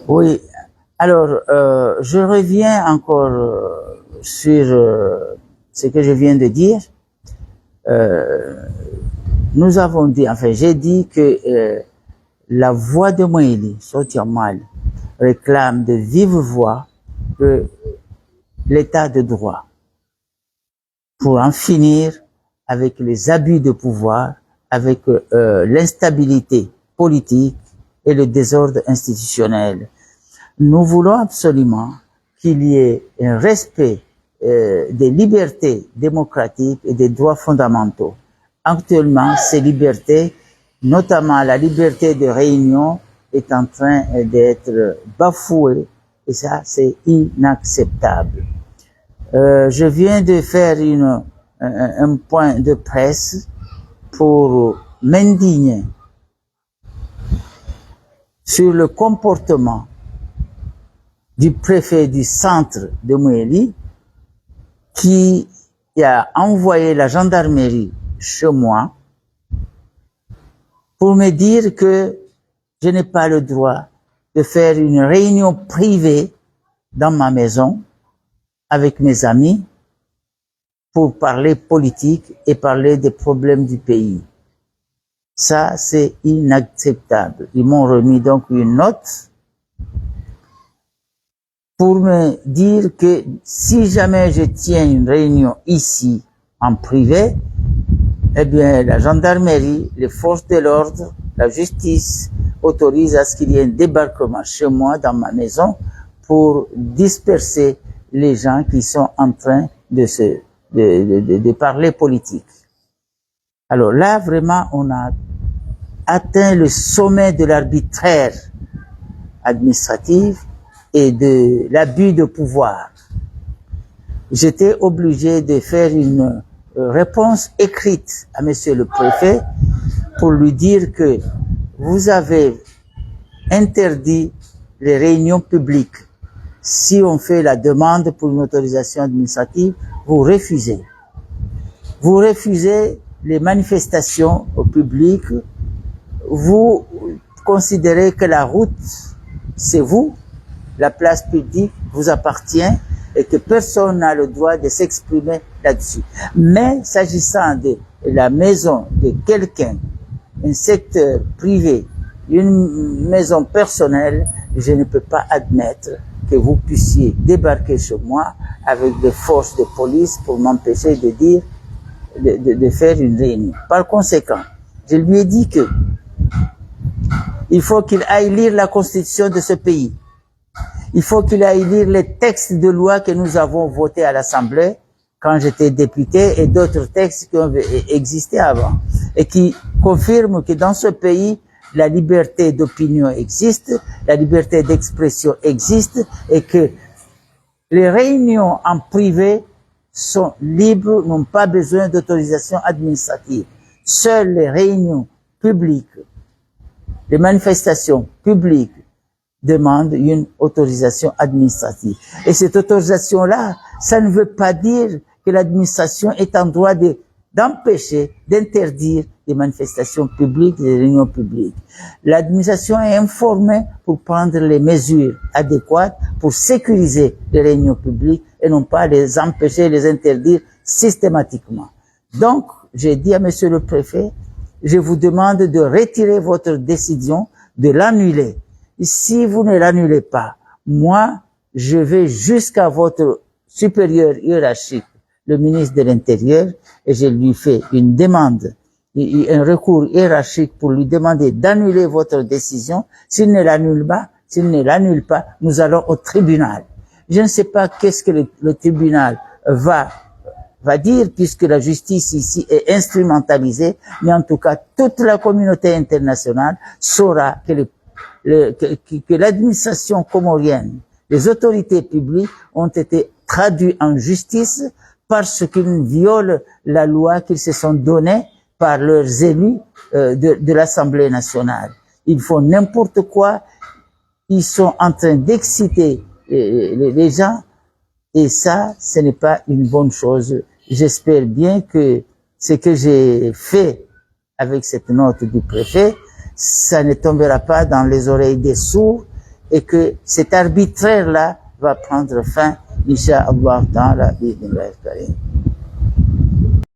Oui, alors je reviens encore sur ce que je viens de dire. Nous avons dit, enfin j'ai dit que la voix de Moïli, Sotiamal, réclame de vive voix l'état de droit pour en finir avec les abus de pouvoir, avec l'instabilité politique et le désordre institutionnel. Nous voulons absolument qu'il y ait un respect des libertés démocratiques et des droits fondamentaux. Actuellement, ces libertés, notamment la liberté de réunion, est en train d'être bafouée et ça, c'est inacceptable. Je viens de faire un point de presse pour m'indigner sur le comportement du préfet du centre de Moélie qui a envoyé la gendarmerie chez moi pour me dire que je n'ai pas le droit de faire une réunion privée dans ma maison avec mes amis pour parler politique et parler des problèmes du pays. Ça, c'est inacceptable. Ils m'ont remis donc une note pour me dire que si jamais je tiens une réunion ici en privé, eh bien la gendarmerie, les forces de l'ordre, la justice autorisent à ce qu'il y ait un débarquement chez moi dans ma maison pour disperser les gens qui sont en train de parler politique. Alors là, vraiment, on a atteint le sommet de l'arbitraire administratif et de l'abus de pouvoir. J'étais obligé de faire une réponse écrite à monsieur le préfet pour lui dire que vous avez interdit les réunions publiques. Si on fait la demande pour une autorisation administrative, vous refusez. Vous refusez les manifestations au public. Vous considérez que la route, c'est vous, la place publique vous appartient et que personne n'a le droit de s'exprimer là-dessus. Mais s'agissant de la maison de quelqu'un, un secteur privé, une maison personnelle, je ne peux pas admettre que vous puissiez débarquer chez moi avec des forces de police pour m'empêcher de dire, de faire une réunion. Par conséquent, je lui ai dit que il faut qu'il aille lire la constitution de ce pays. Il faut qu'il aille lire les textes de loi que nous avons votés à l'Assemblée quand j'étais député et d'autres textes qui ont existé avant et qui confirment que dans ce pays, la liberté d'opinion existe, la liberté d'expression existe et que les réunions en privé sont libres, n'ont pas besoin d'autorisation administrative. Seules les réunions publiques, les manifestations publiques demandent une autorisation administrative. Et cette autorisation-là, ça ne veut pas dire que l'administration est en droit d'empêcher, d'interdire des manifestations publiques, des réunions publiques. L'administration est informée pour prendre les mesures adéquates pour sécuriser les réunions publiques et non pas les empêcher, les interdire systématiquement. Donc, j'ai dit à monsieur le préfet, je vous demande de retirer votre décision, de l'annuler. Si vous ne l'annulez pas, moi, je vais jusqu'à votre supérieur hiérarchique, le ministre de l'Intérieur, et je lui fais une demande, un recours hiérarchique pour lui demander d'annuler votre décision. S'il ne l'annule pas, nous allons au tribunal. Je ne sais pas qu'est-ce que le tribunal va dire, puisque la justice ici est instrumentalisée, mais en tout cas, toute la communauté internationale saura que l'administration comorienne, les autorités publiques ont été traduites en justice parce qu'ils violent la loi qu'ils se sont donnée par leurs élus de l'Assemblée nationale. Ils font n'importe quoi, ils sont en train d'exciter les gens et ça, ce n'est pas une bonne chose. J'espère bien que ce que j'ai fait avec cette note du préfet, ça ne tombera pas dans les oreilles des sourds et que cet arbitraire-là va prendre fin, Inch'Allah ta'ala, bi'idhnillah al-karim.